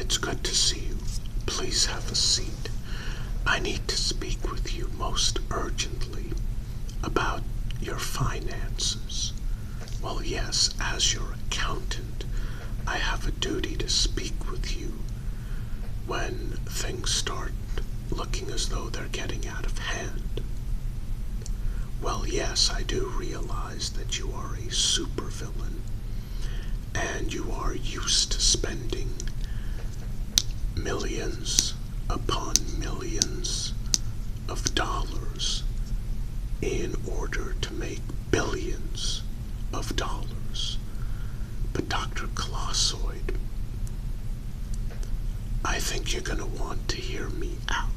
It's good to see you. Please have a seat. I need to speak with you most urgently about your finances. Well, yes, as your accountant, I have a duty to speak with you when things start looking as though they're getting out of hand. Well, yes, I do realize that you are a supervillain, and you are used to spending millions upon millions of dollars in order to make billions of dollars. But Dr. Colossoid, I think you're going to want to hear me out.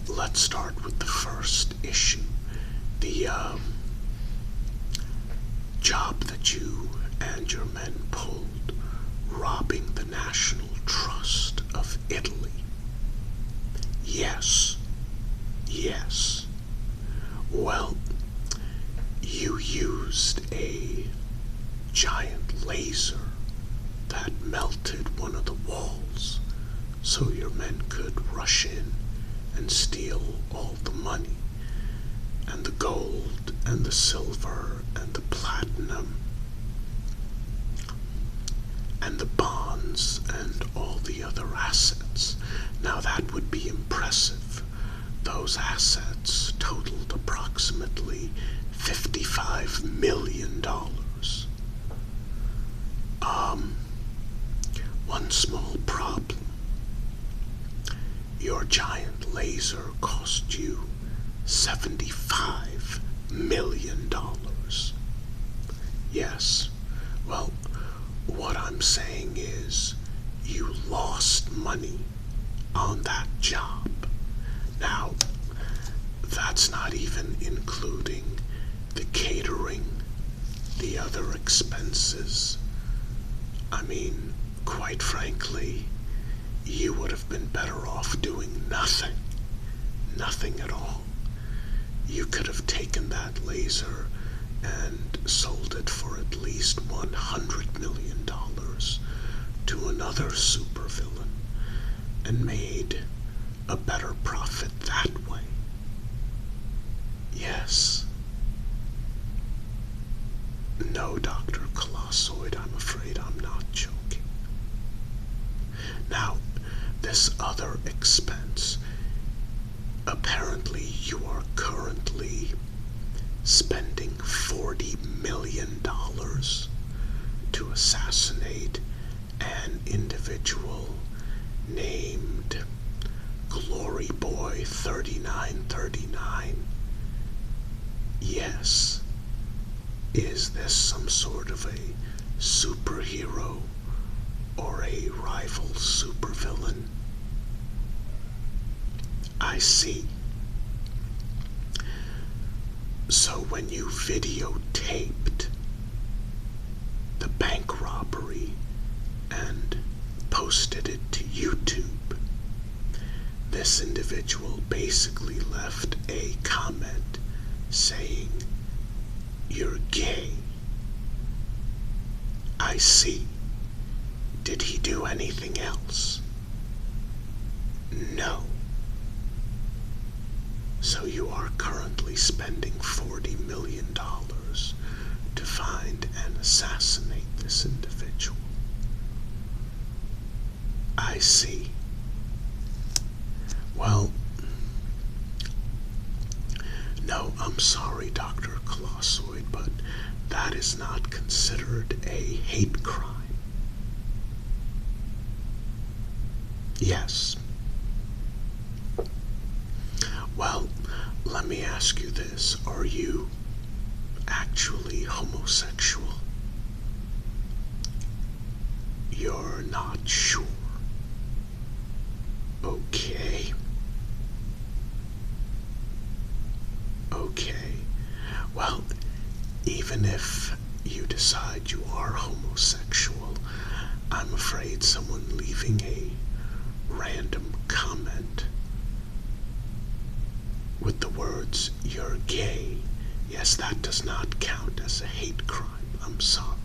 Let's start with the first issue. The job that you and your men pulled, robbing the National Trust of Italy. Yes. Well, you used a giant laser that melted one of the walls so your men could rush in and steal all the money, and the gold and the silver and the platinum and the bonds and all the other assets. Now that would be impressive. Those assets totaled approximately $55 million. One small problem. Your giant laser cost you $75 million. Yes. Well, what I'm saying is you lost money on that job. Now, that's not even including the catering, the other expenses. I mean, quite frankly, you would have been better off doing nothing. Nothing at all. You could have taken that laser and sold it for at least $100 million to another supervillain and made a better profit that way. Yes. No, Dr. Colossoid, I'm afraid I'm not joking. Now, this other expense, apparently you are currently spending $40 million to assassinate an individual named Glory Boy 3939. Yes. Is this some sort of a superhero or a rival supervillain? I see. So when you videotaped the bank robbery and posted it to YouTube, this individual basically left a comment saying, "You're gay." I see. Did he do anything else? No. So you are currently spending $40 million to find and assassinate this individual. I see. Well, no, I'm sorry, Dr. Colossoid, but that is not considered a hate crime. Yes. Well, let me ask you this. Are you actually homosexual? You're not sure. Okay. Well, even if you decide you are homosexual, I'm afraid someone leaving a random comment with the words, "You're gay," yes, that does not count as a hate crime. I'm sorry.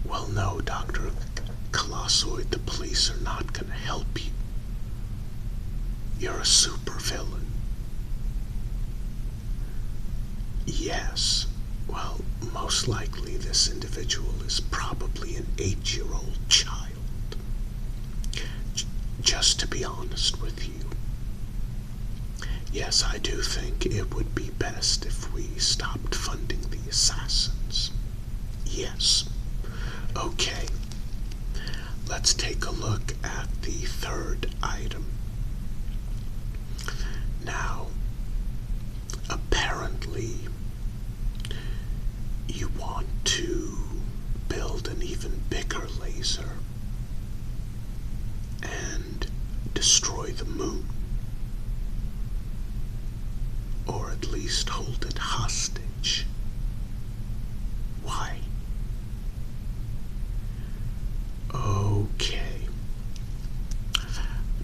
Well, no, Dr. Colossoid, the police are not gonna help you. You're a supervillain. Yes. Well, most likely this individual is probably an 8-year-old child. Just to be honest with you. Yes, I do think it would be best if we stopped funding the assassins. Yes. Okay. Let's take a look at the third item. Now, apparently, you want to build an even bigger laser and destroy the moon. Or at least hold it hostage. Why? Okay.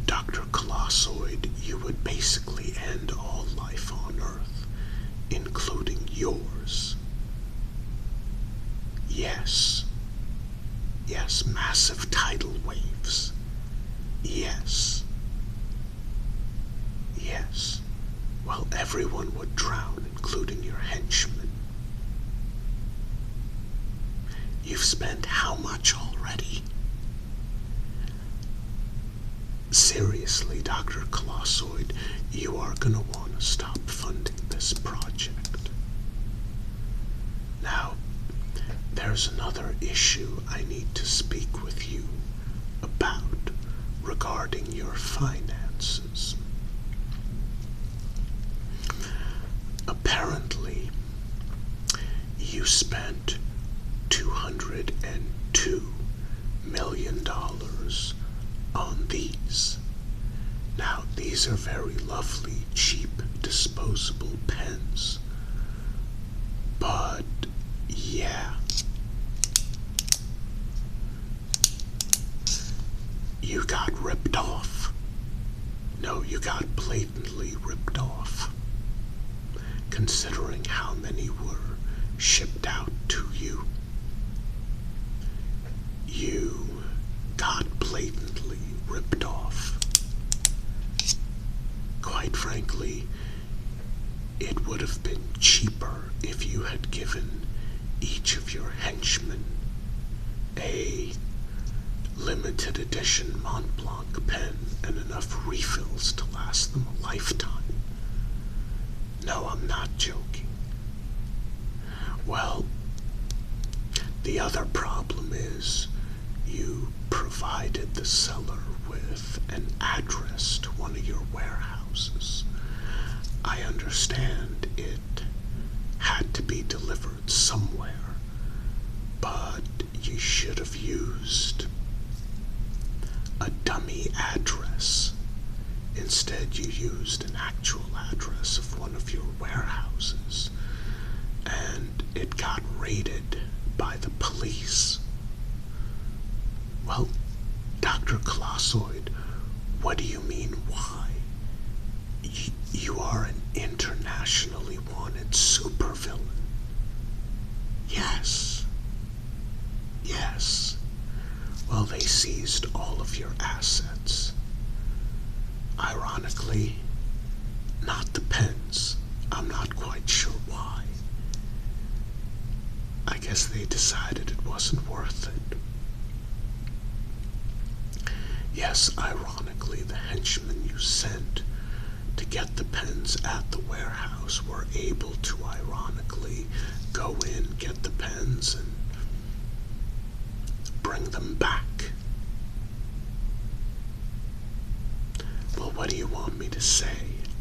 Dr. Colossoid, you would basically end all life on Earth, including yours. Yes. Yes, massive tidal waves. Yes. Yes. Well, everyone would drown, including your henchmen. You've spent how much already? Seriously, Dr. Colossoid, you are gonna want to stop funding this project. Now, there's another issue I need to speak with you about regarding your finances. Apparently, you spent $202 million on these. Now, these are very lovely, cheap, disposable pens. But, yeah. You got ripped off. No, you got blatantly ripped off. Considering how many were shipped out to you. You got blatantly ripped off. Quite frankly, it would have been cheaper if you had given each of your henchmen a limited edition Mont Blanc pen and enough refills to last them a lifetime. No, I'm not joking. Well, the other problem is you provided the seller with an address to one of your warehouses. I understand it had to be delivered somewhere, but you should have used a dummy address. Instead, you used an actual address of one of your warehouses, and it got raided by the police. Well, Dr. Colossoid, what do you mean, why? You are an internationally wanted supervillain. Yes. Yes. Well, they seized all of your assets. Ironically, not the pens. I'm not quite sure why. I guess they decided it wasn't worth it. Yes, ironically, the henchmen you sent to get the pens at the warehouse were able to ironically go in, get the pens, and bring them back. Well, what do you want me to say?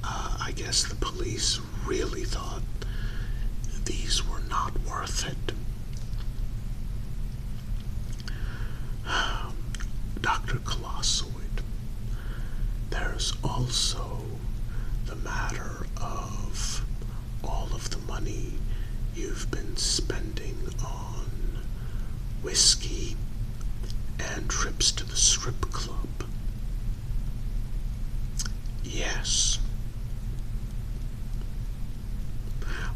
I guess the police really thought these were not worth it. Dr. Colossoid, there's also the matter of all of the money you've been spending on whiskey and trips to the strip club. Yes.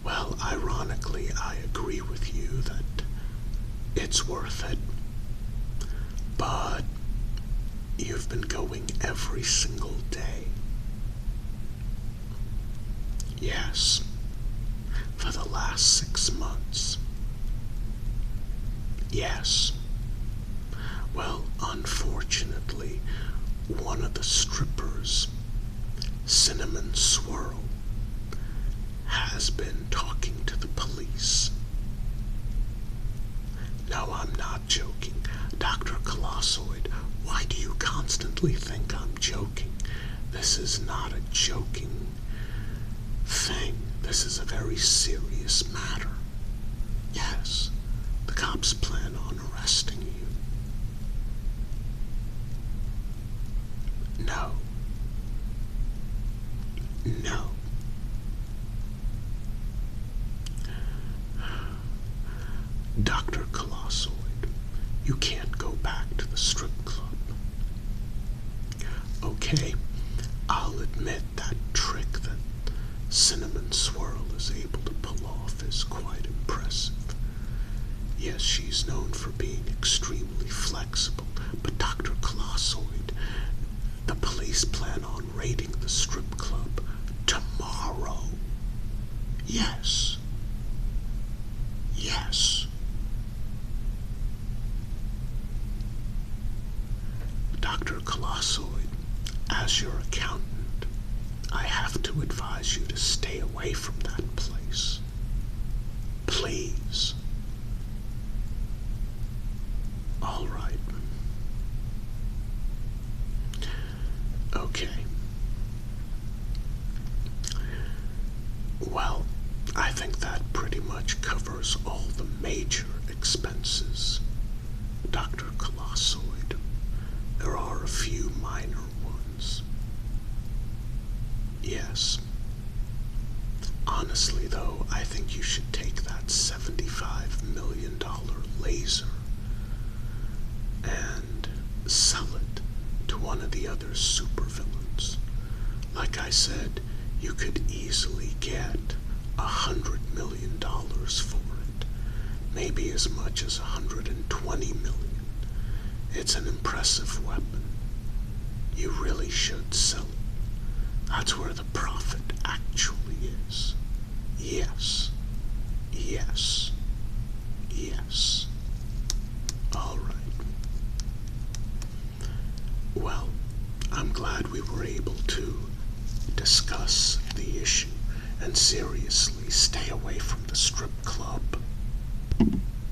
Well, ironically, I agree with you that it's worth it. But you've been going every single day. Yes, for the last 6 months. Yes. Well, unfortunately, one of the strippers, Cinnamon Swirl, has been talking to the police. No, I'm not joking. Dr. Colossoid, why do you constantly think I'm joking? This is not a joking thing. This is a very serious matter. Yes, the cops plan on arresting you. No. No. Dr. Colossoid, you can't go back to the strip club. Okay, I'll admit that trick that Cinnamon Swirl is able to pull off is quite impressive. Yes, she's known for being extremely flexible, but Dr. Colossoid, the police plan on raiding the strip club tomorrow. Yes. Yes. Dr. Colossoid, as your accountant, I have to advise you to stay away from that place. Please. All right. Okay. Well, I think that pretty much covers all the major expenses, Dr. Colossoid. There are a few minor ones. Yes. Honestly, though, I think you should take that $75 million laser and sell it to one of the other supervillains. Like I said, you could easily get $100 million for it. Maybe as much as $120 million. It's an impressive weapon. You really should sell it. That's where the profit actually is. Yes. Yes.